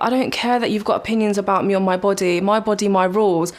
I don't care that you've got opinions about me or my body, my rules.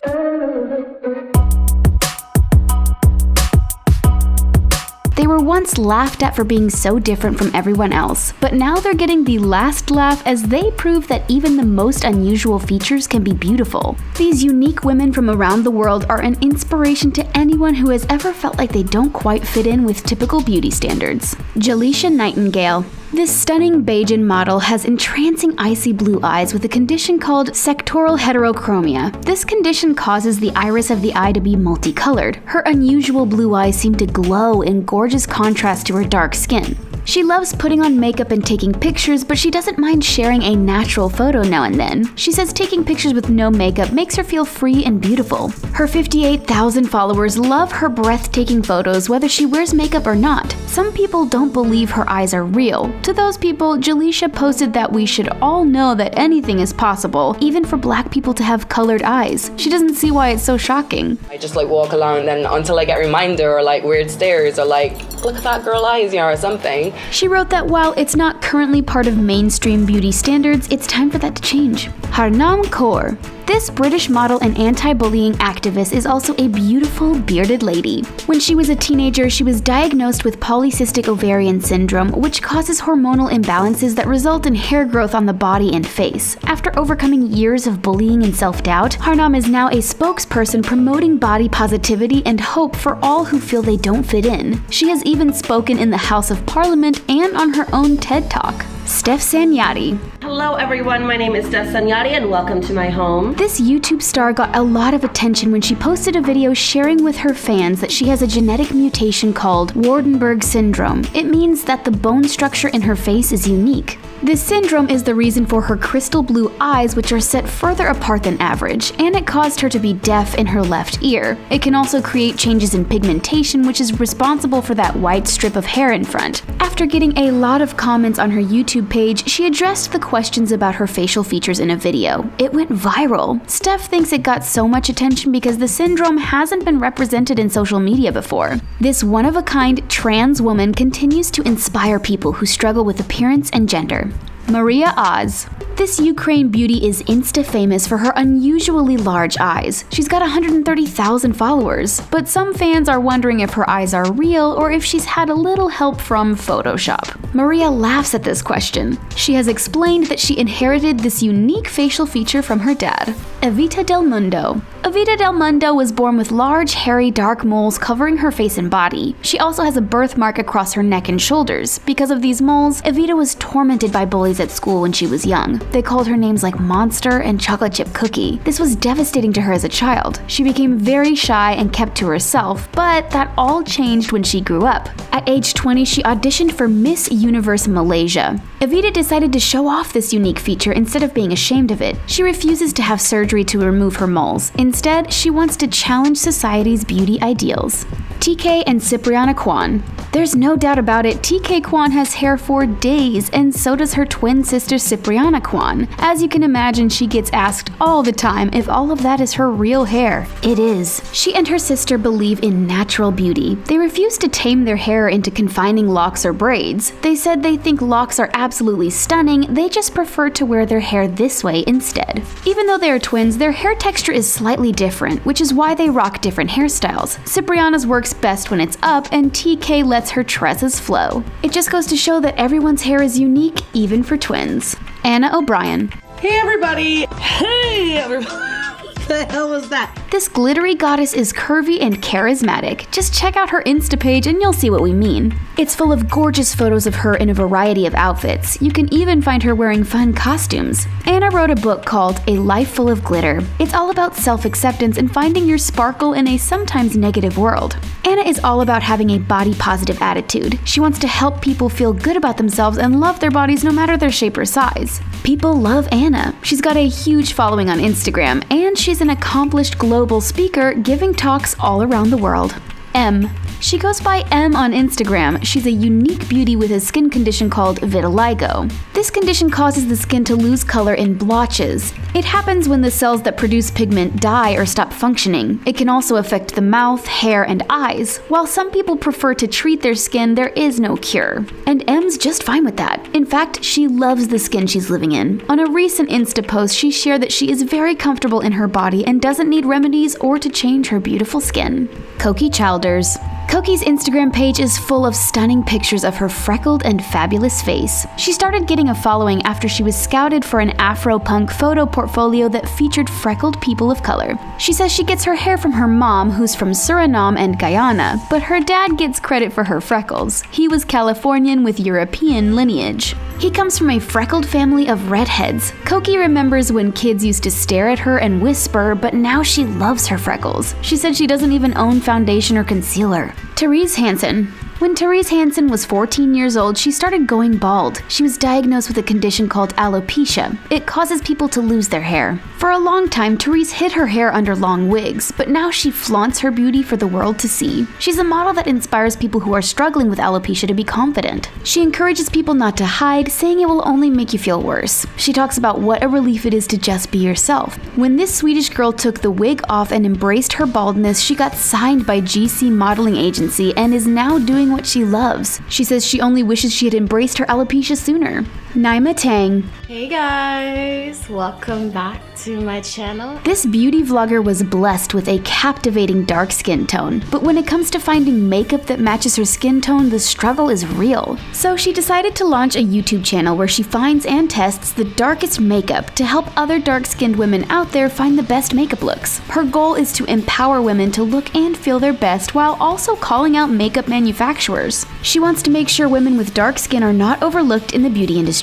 They were once laughed at for being so different from everyone else, but now they're getting the last laugh as they prove that even the most unusual features can be beautiful. These unique women from around the world are an inspiration to anyone who has ever felt like they don't quite fit in with typical beauty standards. Jalisha Nightingale. This stunning Bajan model has entrancing icy blue eyes with a condition called sectoral heterochromia. This condition causes the iris of the eye to be multicolored. Her unusual blue eyes seem to glow in gorgeous contrast to her dark skin. She loves putting on makeup and taking pictures, but she doesn't mind sharing a natural photo now and then. She says taking pictures with no makeup makes her feel free and beautiful. Her 58,000 followers love her breathtaking photos whether she wears makeup or not. Some people don't believe her eyes are real. To those people, Jalisha posted that we should all know that anything is possible, even for black people to have colored eyes. She doesn't see why it's so shocking. I just walk along and until I get a reminder or weird stares or look at that girl eyes, or something. She wrote that while it's not currently part of mainstream beauty standards, it's time for that to change. Harnaam Kaur. This British model and anti-bullying activist is also a beautiful, bearded lady. When she was a teenager, she was diagnosed with polycystic ovarian syndrome, which causes hormonal imbalances that result in hair growth on the body and face. After overcoming years of bullying and self-doubt, Harnaam is now a spokesperson promoting body positivity and hope for all who feel they don't fit in. She has even spoken in the House of Parliament and on her own TED Talk. Steph Sanyati. Hello everyone, my name is Steph Sanyati and welcome to my home. This YouTube star got a lot of attention when she posted a video sharing with her fans that she has a genetic mutation called Waardenburg syndrome. It means that the bone structure in her face is unique. This syndrome is the reason for her crystal blue eyes, which are set further apart than average, and it caused her to be deaf in her left ear. It can also create changes in pigmentation, which is responsible for that white strip of hair in front. After getting a lot of comments on her YouTube page, she addressed the questions about her facial features in a video. It went viral. Steph thinks it got so much attention because the syndrome hasn't been represented in social media before. This one-of-a-kind trans woman continues to inspire people who struggle with appearance and gender. Maria Oz. This Ukraine beauty is insta-famous for her unusually large eyes. She's got 130,000 followers, but some fans are wondering if her eyes are real or if she's had a little help from Photoshop. Maria laughs at this question. She has explained that she inherited this unique facial feature from her dad. Evita Del Mundo. Evita Del Mundo was born with large, hairy, dark moles covering her face and body. She also has a birthmark across her neck and shoulders. Because of these moles, Evita was tormented by bullies at school when she was young. They called her names like Monster and Chocolate Chip Cookie. This was devastating to her as a child. She became very shy and kept to herself, but that all changed when she grew up. At age 20, she auditioned for Miss Universe Malaysia. Evita decided to show off this unique feature instead of being ashamed of it. She refuses to have surgery to remove her moles. Instead, she wants to challenge society's beauty ideals. TK and Cipriana Kwan. There's no doubt about it, TK Kwan has hair for days, and so does her twin sister Cipriana Kwan. As you can imagine, she gets asked all the time if all of that is her real hair. It is. She and her sister believe in natural beauty. They refuse to tame their hair into confining locks or braids. They said they think locks are absolutely stunning, they just prefer to wear their hair this way instead. Even though they are twins, their hair texture is slightly different, which is why they rock different hairstyles. Cipriana's works best when it's up, and TK lets her tresses flow. It just goes to show that everyone's hair is unique, even for twins. Anna O'Brien. Hey everybody! Hey everybody! What the hell was that? This glittery goddess is curvy and charismatic. Just check out her Insta page and you'll see what we mean. It's full of gorgeous photos of her in a variety of outfits. You can even find her wearing fun costumes. Anna wrote a book called A Life Full of Glitter. It's all about self-acceptance and finding your sparkle in a sometimes negative world. Anna is all about having a body-positive attitude. She wants to help people feel good about themselves and love their bodies no matter their shape or size. People love Anna. She's got a huge following on Instagram, and she's an accomplished global speaker giving talks all around the world. M. She goes by M on Instagram. She's a unique beauty with a skin condition called vitiligo. This condition causes the skin to lose color in blotches. It happens when the cells that produce pigment die or stop functioning. It can also affect the mouth, hair, and eyes. While some people prefer to treat their skin, there is no cure. And M's just fine with that. In fact, she loves the skin she's living in. On a recent Insta post, she shared that she is very comfortable in her body and doesn't need remedies or to change her beautiful skin. Koki Childers. Koki's Instagram page is full of stunning pictures of her freckled and fabulous face. She started getting a following after she was scouted for an Afro-punk photo portfolio that featured freckled people of color. She says she gets her hair from her mom, who's from Suriname and Guyana, but her dad gets credit for her freckles. He was Californian with European lineage. He comes from a freckled family of redheads. Koki remembers when kids used to stare at her and whisper, but now she loves her freckles. She said she doesn't even own foundation or concealer. Therese Hansen. When Therese Hansen was 14 years old, she started going bald. She was diagnosed with a condition called alopecia. It causes people to lose their hair. For a long time, Therese hid her hair under long wigs, but now she flaunts her beauty for the world to see. She's a model that inspires people who are struggling with alopecia to be confident. She encourages people not to hide, saying it will only make you feel worse. She talks about what a relief it is to just be yourself. When this Swedish girl took the wig off and embraced her baldness, she got signed by GC Modeling Agency and is now doing what she loves. She says she only wishes she had embraced her alopecia sooner. Naima Tang. Hey guys, welcome back to my channel. This beauty vlogger was blessed with a captivating dark skin tone, but when it comes to finding makeup that matches her skin tone, the struggle is real. So she decided to launch a YouTube channel where she finds and tests the darkest makeup to help other dark-skinned women out there find the best makeup looks. Her goal is to empower women to look and feel their best while also calling out makeup manufacturers. She wants to make sure women with dark skin are not overlooked in the beauty industry.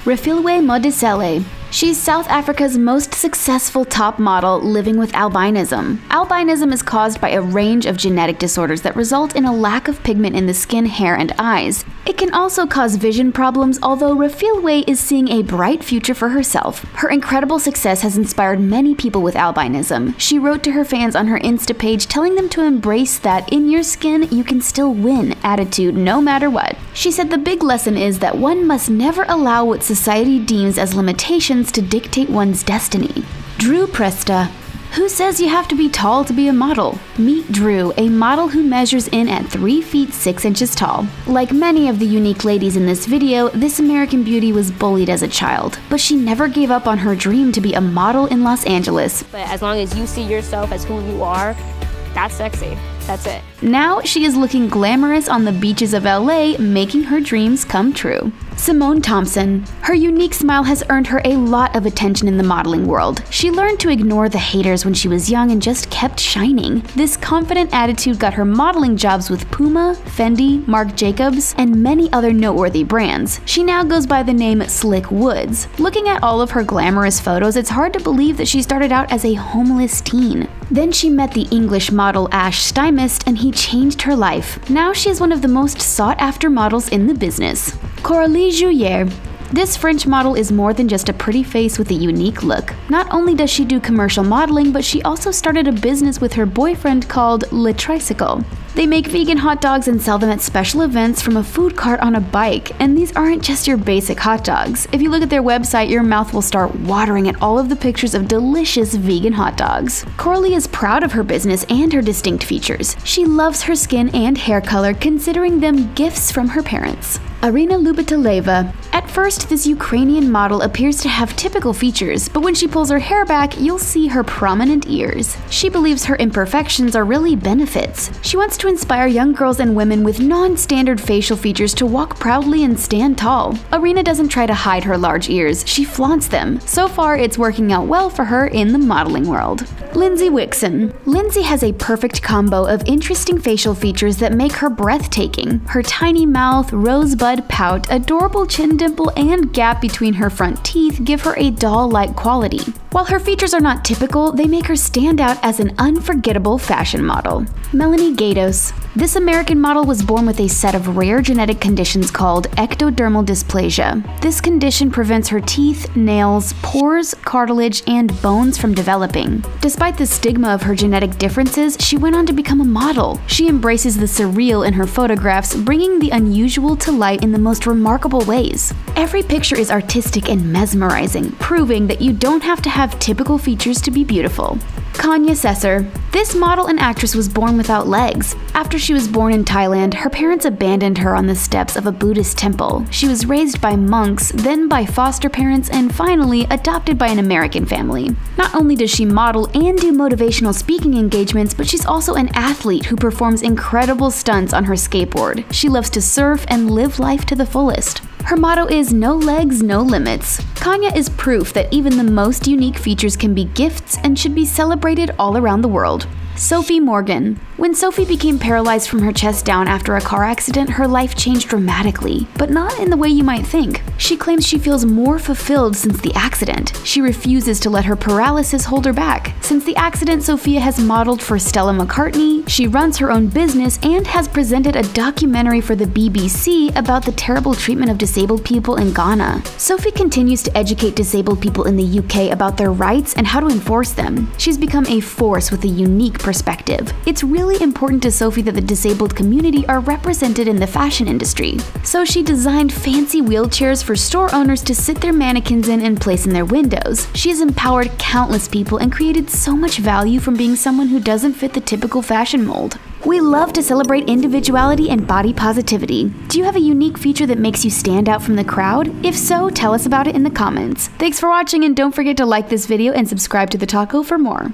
Refilwe Modisele. She's South Africa's most successful top model living with albinism. Albinism is caused by a range of genetic disorders that result in a lack of pigment in the skin, hair, and eyes. It can also cause vision problems, although Refilwe is seeing a bright future for herself. Her incredible success has inspired many people with albinism. She wrote to her fans on her Insta page telling them to embrace that in your skin you can still win attitude no matter what. She said the big lesson is that one must never allow what society deems as limitations to dictate one's destiny. Drew Presta. Who says you have to be tall to be a model? Meet Drew, a model who measures in at 3 feet 6 inches tall. Like many of the unique ladies in this video, this American beauty was bullied as a child, but she never gave up on her dream to be a model in Los Angeles. But as long as you see yourself as who you are, that's sexy. That's it. Now she is looking glamorous on the beaches of LA, making her dreams come true. Simone Thompson. Her unique smile has earned her a lot of attention in the modeling world. She learned to ignore the haters when she was young and just kept shining. This confident attitude got her modeling jobs with Puma, Fendi, Marc Jacobs, and many other noteworthy brands. She now goes by the name Slick Woods. Looking at all of her glamorous photos, it's hard to believe that she started out as a homeless teen. Then she met the English model Ash Stymist and he changed her life. Now she is one of the most sought-after models in the business. Coralie Jouyer. This French model is more than just a pretty face with a unique look. Not only does she do commercial modeling, but she also started a business with her boyfriend called Le Tricycle. They make vegan hot dogs and sell them at special events from a food cart on a bike, and these aren't just your basic hot dogs. If you look at their website, your mouth will start watering at all of the pictures of delicious vegan hot dogs. Coralie is proud of her business and her distinct features. She loves her skin and hair color, considering them gifts from her parents. Arina Lubiteleva. At first, this Ukrainian model appears to have typical features, but when she pulls her hair back, you'll see her prominent ears. She believes her imperfections are really benefits. She wants to inspire young girls and women with non-standard facial features to walk proudly and stand tall. Arina doesn't try to hide her large ears, she flaunts them. So far, it's working out well for her in the modeling world. Lindsay Wixon. Lindsay has a perfect combo of interesting facial features that make her breathtaking. Her tiny mouth, rosebud pout, adorable chin dimple, and gap between her front teeth give her a doll-like quality. While her features are not typical, they make her stand out as an unforgettable fashion model. Melanie Gaydos. This American model was born with a set of rare genetic conditions called ectodermal dysplasia. This condition prevents her teeth, nails, pores, cartilage, and bones from developing. Despite the stigma of her genetic differences, she went on to become a model. She embraces the surreal in her photographs, bringing the unusual to light in the most remarkable ways. Every picture is artistic and mesmerizing, proving that you don't have to have typical features to be beautiful. Kanya Sesser. This model and actress was born without legs. After she was born in Thailand, her parents abandoned her on the steps of a Buddhist temple. She was raised by monks, then by foster parents, and finally adopted by an American family. Not only does she model and do motivational speaking engagements, but she's also an athlete who performs incredible stunts on her skateboard. She loves to surf and live life to the fullest. Her motto is "No legs, no limits." Kanya is proof that even the most unique features can be gifts and should be celebrated all around the world. Sophie Morgan. When Sophie became paralyzed from her chest down after a car accident, her life changed dramatically, but not in the way you might think. She claims she feels more fulfilled since the accident. She refuses to let her paralysis hold her back. Since the accident, Sophia has modeled for Stella McCartney, she runs her own business, and has presented a documentary for the BBC about the terrible treatment of disabled people in Ghana. Sophie continues to educate disabled people in the UK about their rights and how to enforce them. She's become a force with a unique perspective. It's really important to Sophie that the disabled community are represented in the fashion industry. So she designed fancy wheelchairs for store owners to sit their mannequins in and place in their windows. She has empowered countless people and created so much value from being someone who doesn't fit the typical fashion mold. We love to celebrate individuality and body positivity. Do you have a unique feature that makes you stand out from the crowd? If so, tell us about it in the comments. Thanks for watching, and don't forget to like this video and subscribe to The Taco for more.